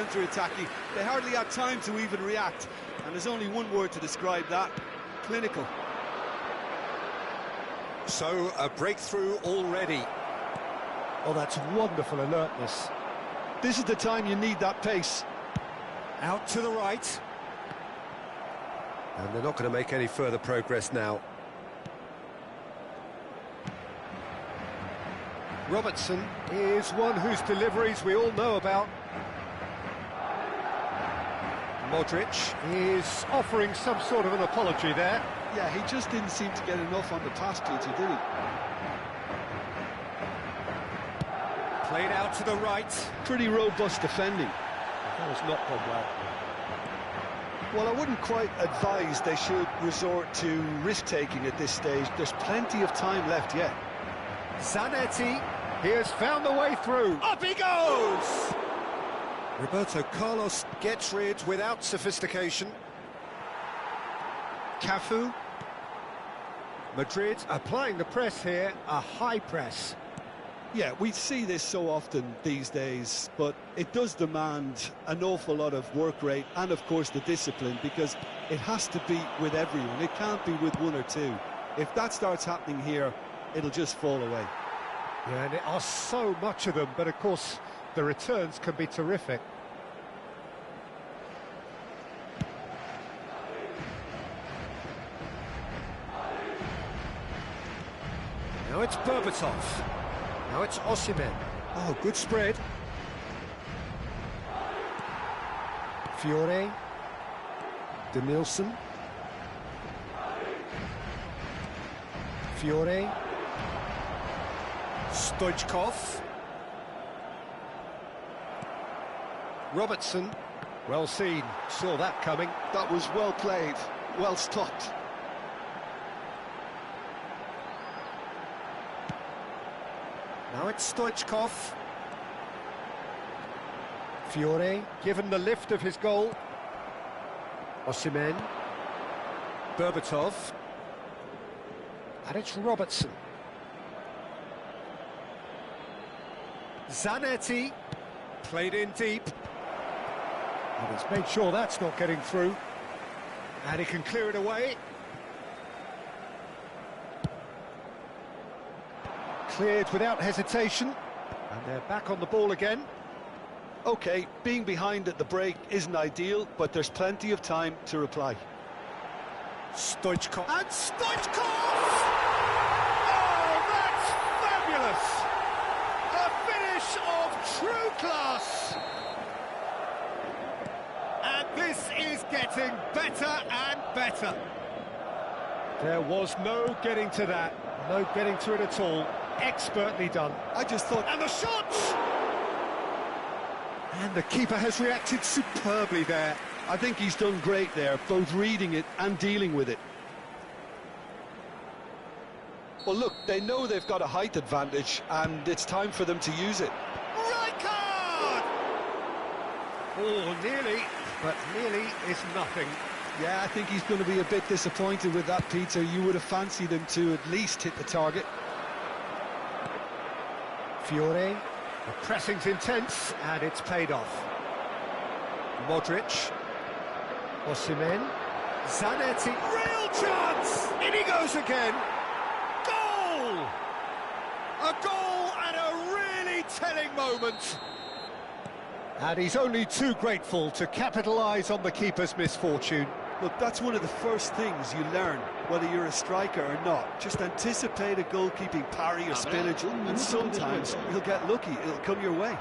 counter-attacking. They hardly had time to even react. And there's only one word to describe that: clinical. So, a breakthrough already. Oh, that's wonderful alertness. This is the time you need that pace. Out to the right. And they're not going to make any further progress now. Robertson is one whose deliveries we all know about. Modric is offering some sort of an apology there. Yeah, he just didn't seem to get enough on the pass, Peter, did he? Played out to the right. Pretty robust defending. That was not gone well. Well, I wouldn't quite advise they should resort to risk-taking at this stage. There's plenty of time left yet. Zanetti, he has found the way through. Up he goes! Roberto Carlos gets rid without sophistication. Cafu. Madrid applying the press here, a high press. Yeah, we see this so often these days, but it does demand an awful lot of work rate and, of course, the discipline, because it has to be with everyone. It can't be with one or two. If that starts happening here, it'll just fall away. Yeah, and there are so much of them, but of course the returns can be terrific. Now it's Berbatov. Now it's Osimhen. Oh, good spread. Fiore. Denilson. Fiore. Stoichkov. Robertson. Well seen. Saw that coming. That was well played, well stopped. Now it's Stoichkov. Fiore, given the lift of his goal. Osimhen. Berbatov. And it's Robertson. Zanetti. Played in deep. And he's made sure that's not getting through. And he can clear it away. Cleared without hesitation. And they're back on the ball again. OK, being behind at the break isn't ideal, but there's plenty of time to reply. Stoichkov. And Stoichkov! Oh, that's fabulous! A finish of true class! And this is getting better and better. There was no getting to that. No getting to it at all. Expertly done. I just thought... And the shot! And the keeper has reacted superbly there. I think he's done great there, both reading it and dealing with it. Well, look, they know they've got a height advantage, and it's time for them to use it. Right card! Oh, nearly, but nearly is nothing. Yeah, I think he's going to be a bit disappointed with that, Peter. You would have fancied him to at least hit the target. Fiore, the pressing's intense, and it's paid off. Modric. Osimhen. Zanetti. Real chance! In he goes again. Goal! A goal at a really telling moment. And he's only too grateful to capitalise on the keeper's misfortune. Look, that's one of the first things you learn, whether you're a striker or not. Just anticipate a goalkeeping parry or spillage, and sometimes you'll get lucky, it'll come your way.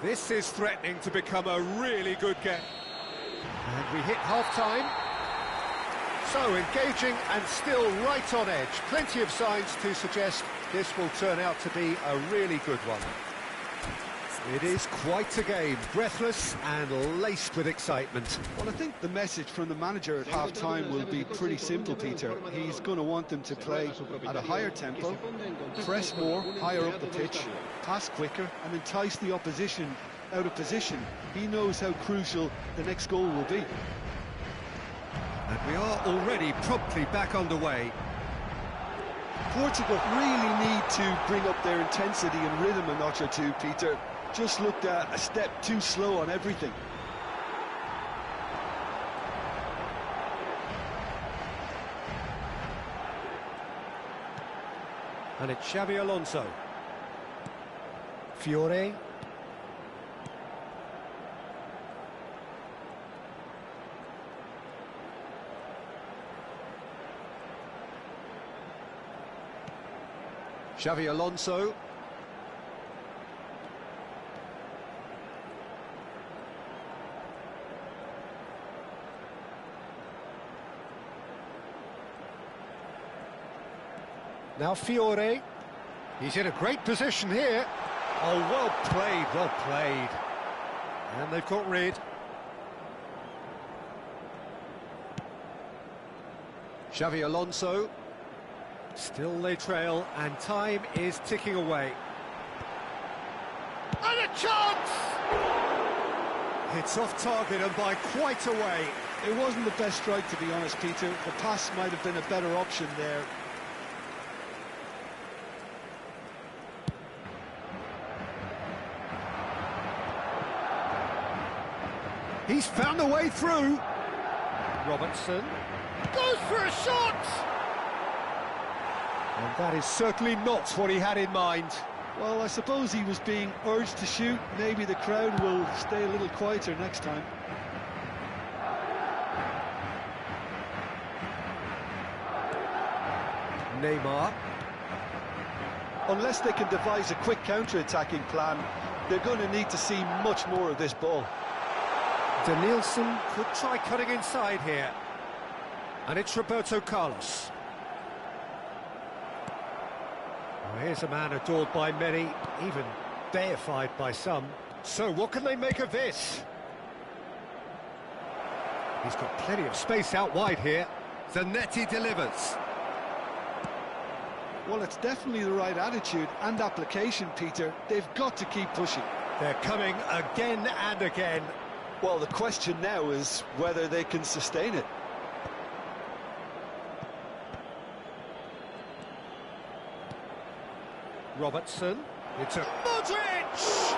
This is threatening to become a really good game. And we hit half-time. So engaging and still right on edge. Plenty of signs to suggest this will turn out to be a really good one. It is quite a game, breathless and laced with excitement. Well, I think the message from the manager at half-time will be pretty simple, Peter. He's going to want them to play at a higher tempo, press more, higher up the pitch, pass quicker, and entice the opposition out of position. He knows how crucial the next goal will be. And we are already promptly back underway. Portugal really need to bring up their intensity and rhythm a notch or two, Peter. Just looked a step too slow on everything. And it's Xabi Alonso. Fiore. Xabi Alonso. Now Fiore. He's in a great position here. Oh, well played, well played. And they've got rid. Xabi Alonso. Still they trail, and time is ticking away. And a chance! It's off target and by quite a way. It wasn't the best strike, to be honest, Peter. The pass might have been a better option there. He's found a way through. Robertson goes for a shot! And that is certainly not what he had in mind. Well, I suppose he was being urged to shoot. Maybe the crowd will stay a little quieter next time. Neymar. Unless they can devise a quick counter-attacking plan, they're going to need to see much more of this ball. Danielson could try cutting inside here. And it's Roberto Carlos. Oh, here's a man adored by many, even deified by some. So what can they make of this? He's got plenty of space out wide here. Zanetti delivers. Well, it's definitely the right attitude and application, Peter. They've got to keep pushing. They're coming again and again. Well, the question now is whether they can sustain it. Robertson. It's a Modric!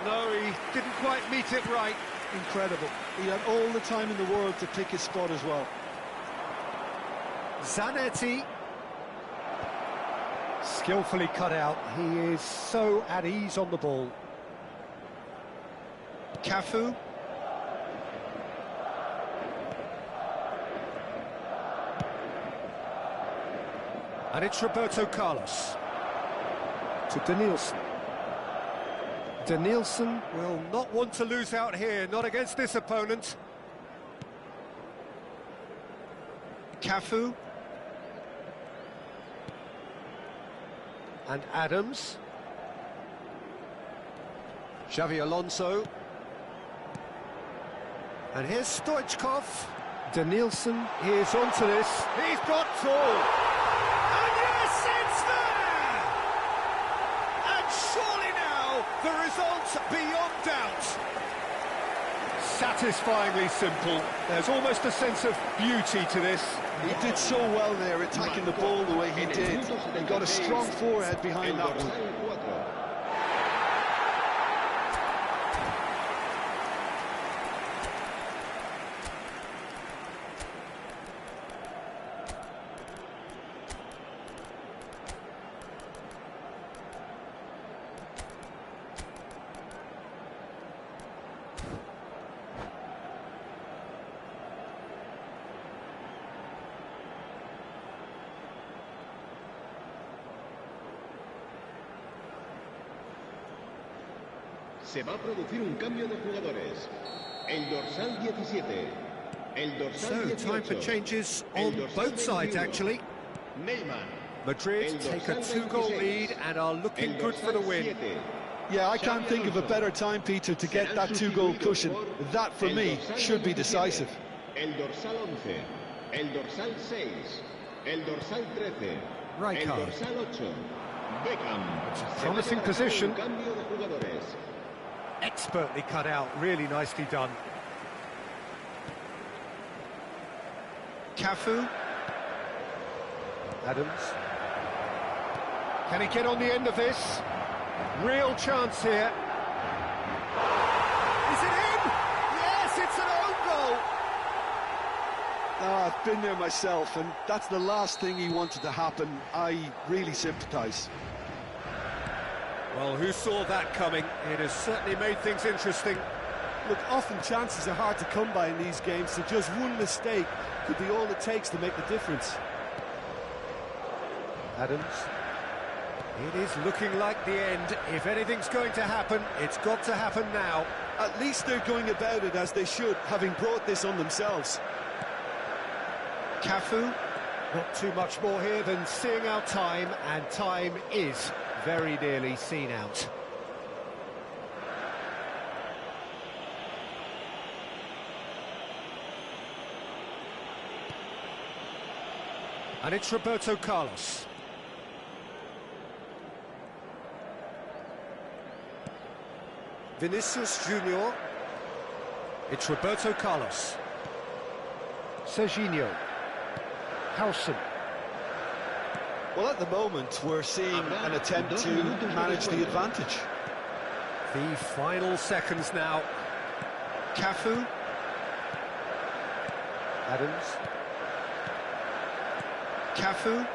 No, he didn't quite meet it right. Incredible. He had all the time in the world to pick his spot as well. Zanetti. Skillfully cut out. He is so at ease on the ball. Cafu. And it's Roberto Carlos. To Danielson. Danielson will not want to lose out here, not against this opponent. Cafu. And Adams. Xabi Alonso. And here's Stoichkov. Danielson is onto this. He's got all. And yes, it's there! And surely now, the result beyond doubt. Satisfyingly simple. There's almost a sense of beauty to this. He did so well there, attacking the ball the way he did. He got a strong forehead behind that one. Se va a producir un cambio de jugadores. El dorsal 17. El dorsal 18. So, time for changes on both sides, actually. Neymar. Madrid take a 2-goal lead and are looking good for the win. Yeah, I can't think of a better time, Peter, to get that 2-goal cushion. That, for me, should be decisive. El dorsal 11. El dorsal 6. El dorsal 13. Rijkaard. El dorsal 8. Beckham. It's a promising position. Cambio de jugadores. Expertly cut out, really nicely done. Cafu. Adams. Can he get on the end of this? Real chance here. Is it in? Yes, it's an own goal. I've been there myself, and that's the last thing he wanted to happen. I really sympathise. Well, who saw that coming? It has certainly made things interesting. Look, often chances are hard to come by in these games, so just one mistake could be all it takes to make the difference. Adams. It is looking like the end. If anything's going to happen, it's got to happen now. At least they're going about it as they should, having brought this on themselves. Cafu. Not too much more here than seeing out time, and time is very nearly seen out. And it's Roberto Carlos. Vinicius Junior. It's Roberto Carlos. Serginho. Howson. Well, at the moment, we're seeing an attempt to manage the advantage. The final seconds now. Cafu. Adams. Cafu.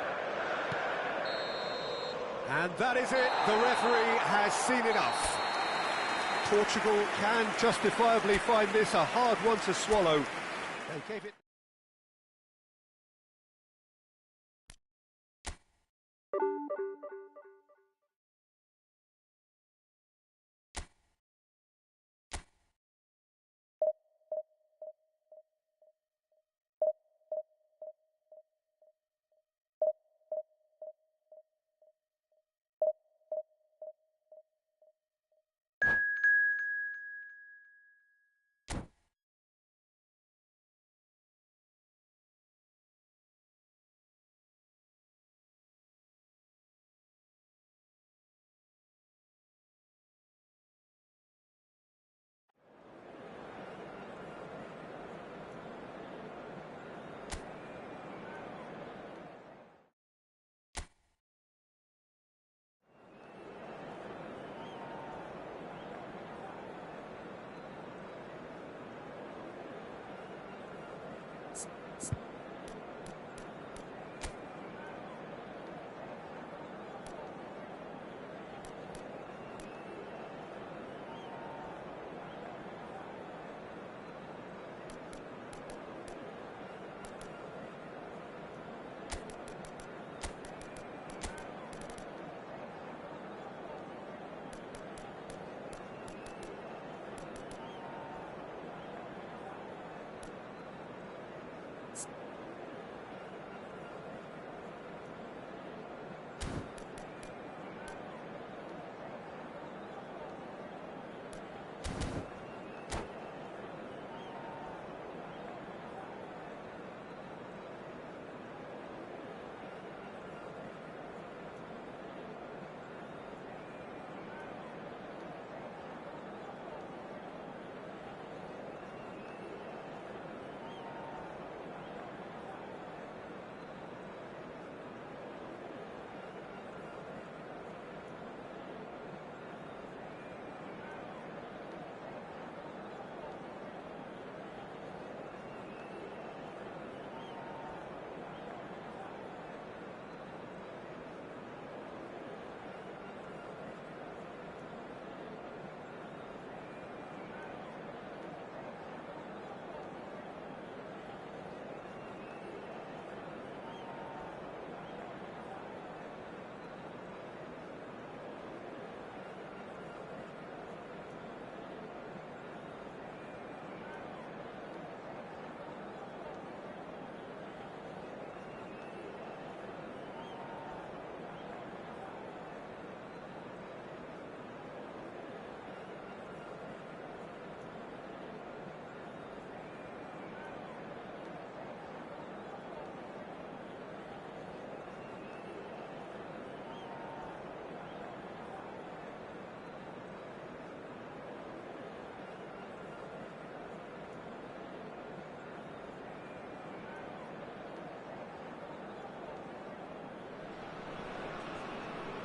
And that is it. The referee has seen enough. Portugal can justifiably find this a hard one to swallow. They gave it...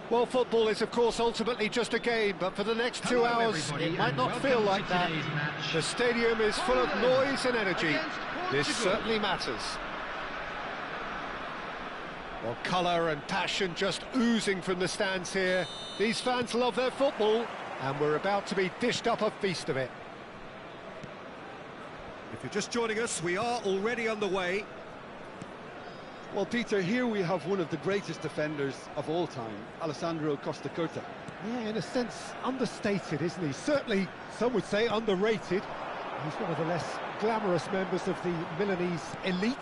Well, football is, of course, ultimately just a game, but for the next 2 hours, it might not feel like that. The stadium is full of noise and energy. This certainly matters. Well, colour and passion just oozing from the stands here. These fans love their football, and we're about to be dished up a feast of it. If you're just joining us, we are already underway. Well, Peter, here we have one of the greatest defenders of all time, Alessandro Costa Curta. Yeah, in a sense, understated, isn't he? Certainly, some would say underrated. He's one of the less glamorous members of the Milanese elite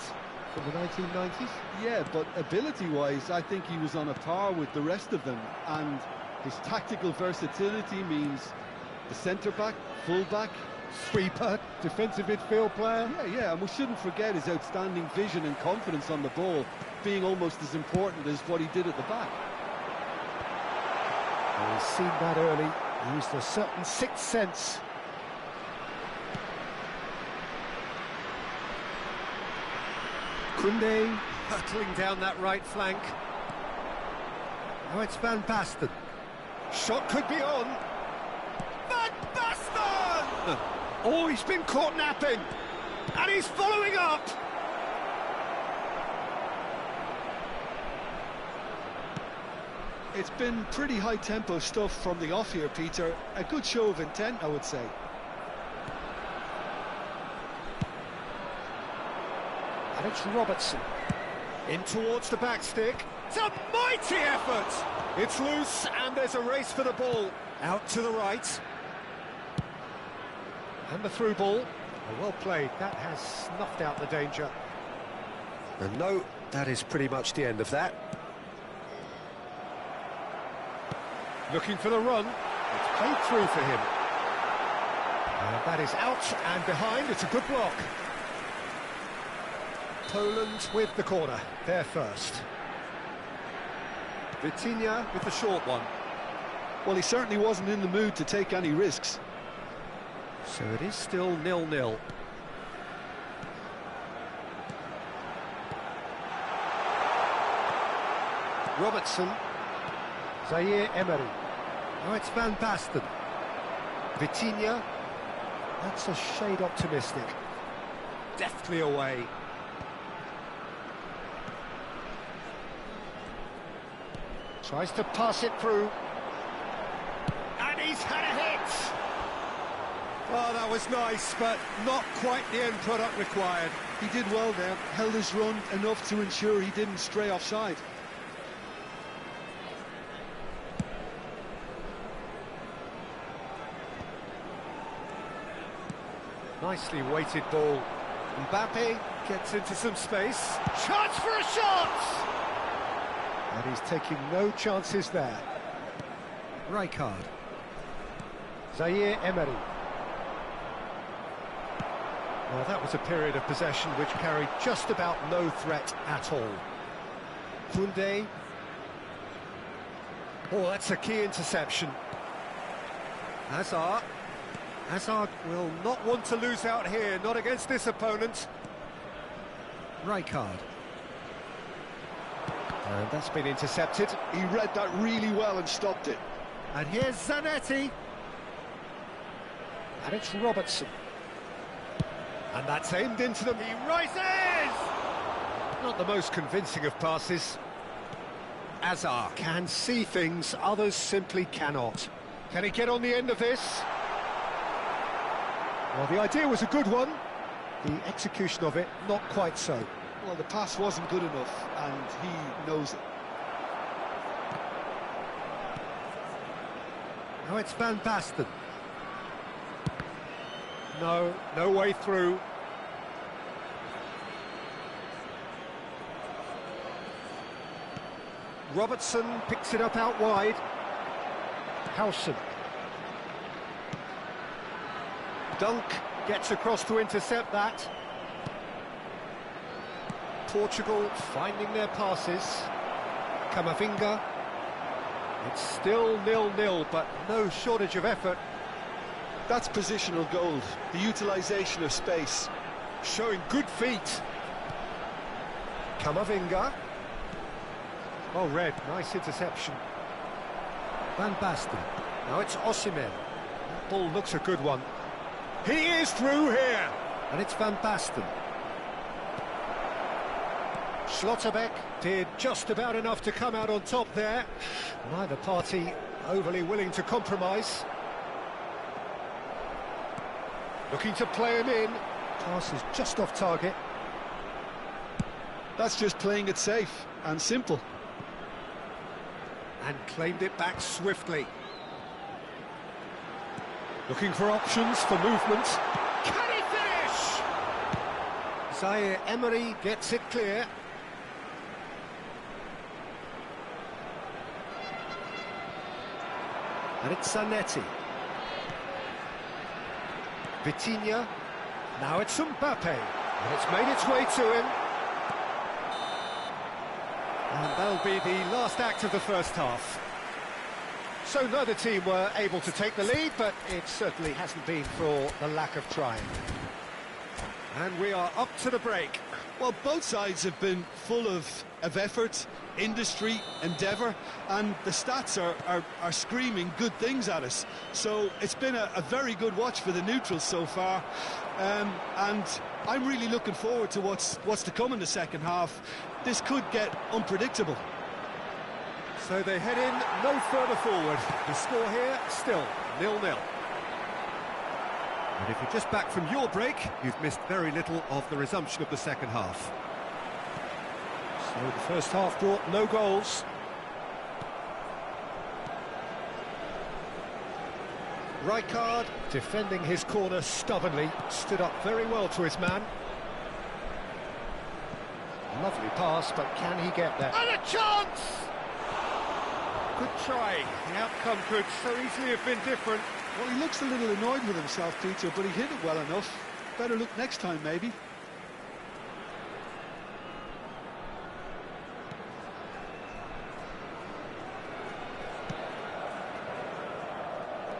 from the 1990s. Yeah, but ability-wise, I think he was on a par with the rest of them, and his tactical versatility means the centre-back, full-back, Sweeper, defensive midfield player. Yeah, and we shouldn't forget his outstanding vision and confidence on the ball, being almost as important as what he did at the back. Well, he's seen that early, he used a certain sixth sense. Koundé hurtling down that right flank. Now it's Van Basten. Shot could be on. Van Basten! Oh, he's been caught napping, and he's following up. It's been pretty high-tempo stuff from the off here, Peter. A good show of intent, I would say. And it's Robertson. In towards the back stick. It's a mighty effort! It's loose, and there's a race for the ball. Out to the right. And the through ball. Oh, well played. That has snuffed out the danger. And no, that is pretty much the end of that. Looking for the run. It's played through for him. And that is out and behind. It's a good block. Poland with the corner. They're first. Vitinha with the short one. Well, he certainly wasn't in the mood to take any risks. So it is still 0-0. Robertson. Zaire Emery. Now it's Van Basten. Vitinha. That's a shade optimistic. Deftly away. Tries to pass it through. And he's had a hit! Oh, that was nice, but not quite the end product required. He did well there, held his run enough to ensure he didn't stray offside. Nicely weighted ball. Mbappe gets into some space. Chance for a shot! And he's taking no chances there. Rijkaard. Zaire Emery. Well, that was a period of possession which carried just about no threat at all. Koundé. Oh, that's a key interception. Hazard. Hazard will not want to lose out here, not against this opponent. Rijkaard. And that's been intercepted. He read that really well and stopped it. And here's Zanetti. And it's Robertson. And that's aimed into them. He rises! Not the most convincing of passes. Hazard can see things others simply cannot. Can he get on the end of this? Well, the idea was a good one. The execution of it, not quite so. Well, the pass wasn't good enough, and he knows it. Now it's Van Basten. No way through. Robertson picks it up out wide. Howson. Dunk gets across to intercept that. Portugal finding their passes. Camavinga. It's still 0-0, but no shortage of effort. That's positional gold, the utilisation of space. Showing good feet. Camavinga. Well read, nice interception. Van Basten. Now it's Osimhen. That ball looks a good one. He is through here. And it's Van Basten. Schlotterbeck did just about enough to come out on top there. Neither party overly willing to compromise. Looking to play him in. Pass is just off target. That's just playing it safe and simple. And claimed it back swiftly. Looking for options for movement. Can he finish? Zaire Emery gets it clear. And it's Zanetti. Vitinha. Now it's Mbappe. And it's made its way to him. And that'll be the last act of the first half. So neither team were able to take the lead, but it certainly hasn't been for the lack of trying. And we are up to the break. Well, both sides have been full of effort, industry, endeavour, and the stats are screaming good things at us. So it's been a very good watch for the neutrals so far, and I'm really looking forward to what's to come in the second half. This could get unpredictable. So they head in no further forward. The score here still 0-0. And if you're just back from your break, you've missed very little of the resumption of the second half. So the first half brought no goals. Rijkaard, defending his corner stubbornly, stood up very well to his man. Lovely pass, but can he get there? And a chance! Good try. The outcome could so easily have been different. Well, he looks a little annoyed with himself, Peter, but he hit it well enough. Better look next time, maybe.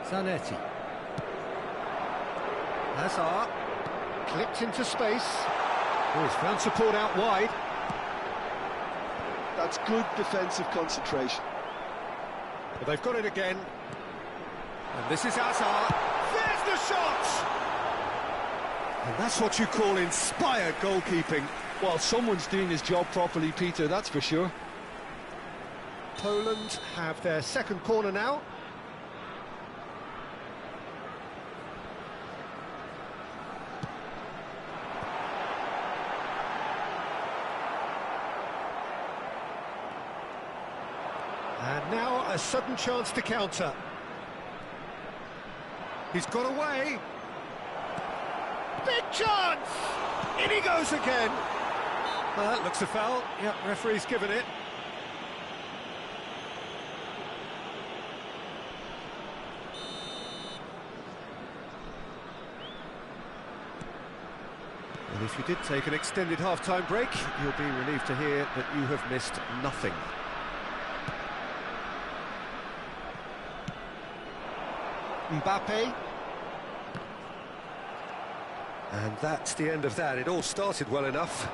Zanetti. Hazard. Clipped into space. Oh, he's found support out wide. That's good defensive concentration. But they've got it again. And this is Hazard. There's the shot! And that's what you call inspired goalkeeping. Well, someone's doing his job properly, Peter, that's for sure. Poland have their second corner now. And now a sudden chance to counter. He's got away. Big chance! In he goes again. That looks a foul. Yep, referee's given it. And if you did take an extended half-time break, you'll be relieved to hear that you have missed nothing. Mbappe. And that's the end of that. It all started well enough.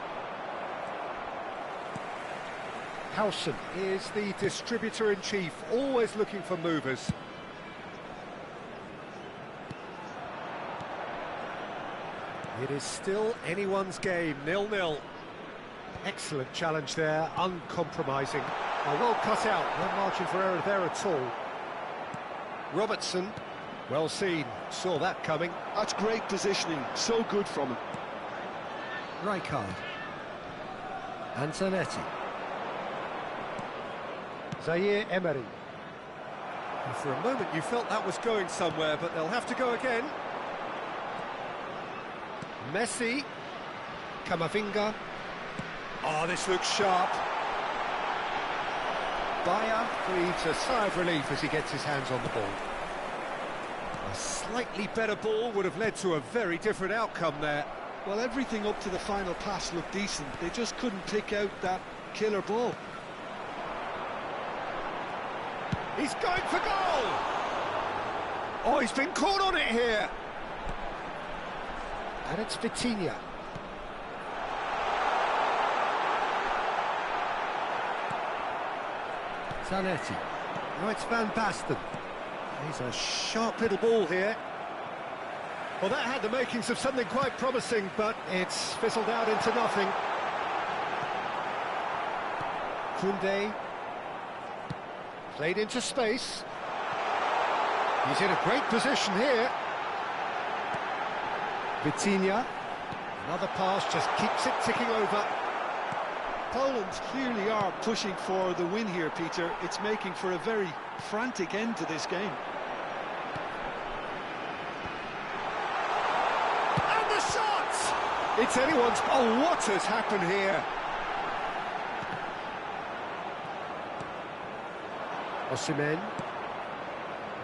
Howson is the distributor-in-chief, always looking for movers. It is still anyone's game, 0-0. Excellent challenge there, uncompromising. Well cut out, no margin for error there at all. Robertson. Well seen, saw that coming. That's great positioning, so good from him. Rijkaard. And Zanetti. Zaire Emery. And for a moment you felt that was going somewhere, but they'll have to go again. Messi. Camavinga. Oh, this looks sharp. Bayer breathes a sigh of relief as he gets his hands on the ball. A slightly better ball would have led to a very different outcome there. Well, everything up to the final pass looked decent. They just couldn't pick out that killer ball. He's going for goal! Oh, he's been caught on it here! And it's Vitinha. Zanetti. Now it's Van Basten. He's a sharp little ball here. Well, that had the makings of something quite promising, but it's fizzled out into nothing. Koundé. Played into space. He's in a great position here. Vitinha. Another pass just keeps it ticking over. Poland clearly are pushing for the win here, Peter. It's making for a very frantic end to this game. And the shot! It's anyone's... Oh, what has happened here? Osimhen.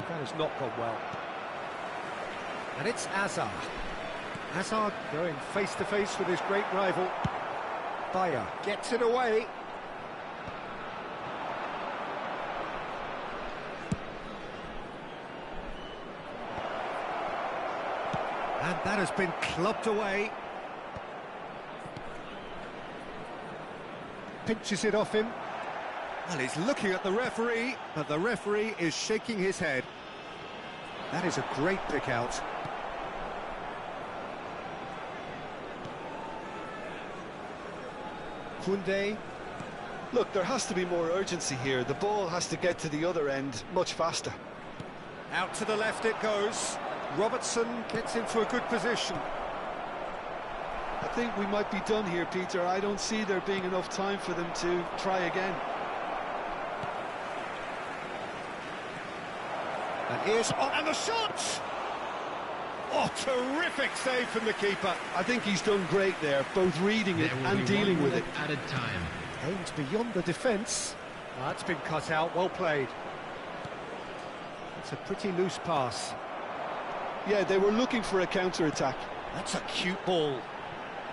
That has not gone well. And it's Hazard. Hazard going face-to-face with his great rival. Bayer gets it away. And that has been clubbed away. Pinches it off him. Well, he's looking at the referee, but the referee is shaking his head. That is a great pick out. Koundé. Look, there has to be more urgency here. The ball has to get to the other end much faster. Out to the left it goes. Robertson gets into a good position. I think we might be done here, Peter. I don't see there being enough time for them to try again. And here's... Oh, and the shot! Oh, terrific save from the keeper. I think he's done great there, both reading it and dealing with it. Added time. Aimed beyond the defence. That's been cut out, well played. It's a pretty loose pass. Yeah, they were looking for a counter-attack. That's a cute ball.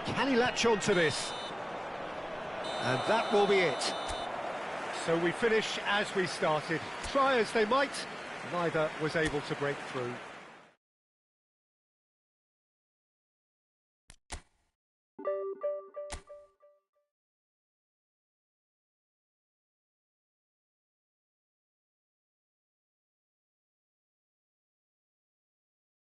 Can he latch on to this? And that will be it. So we finish as we started. Try as they might, neither was able to break through.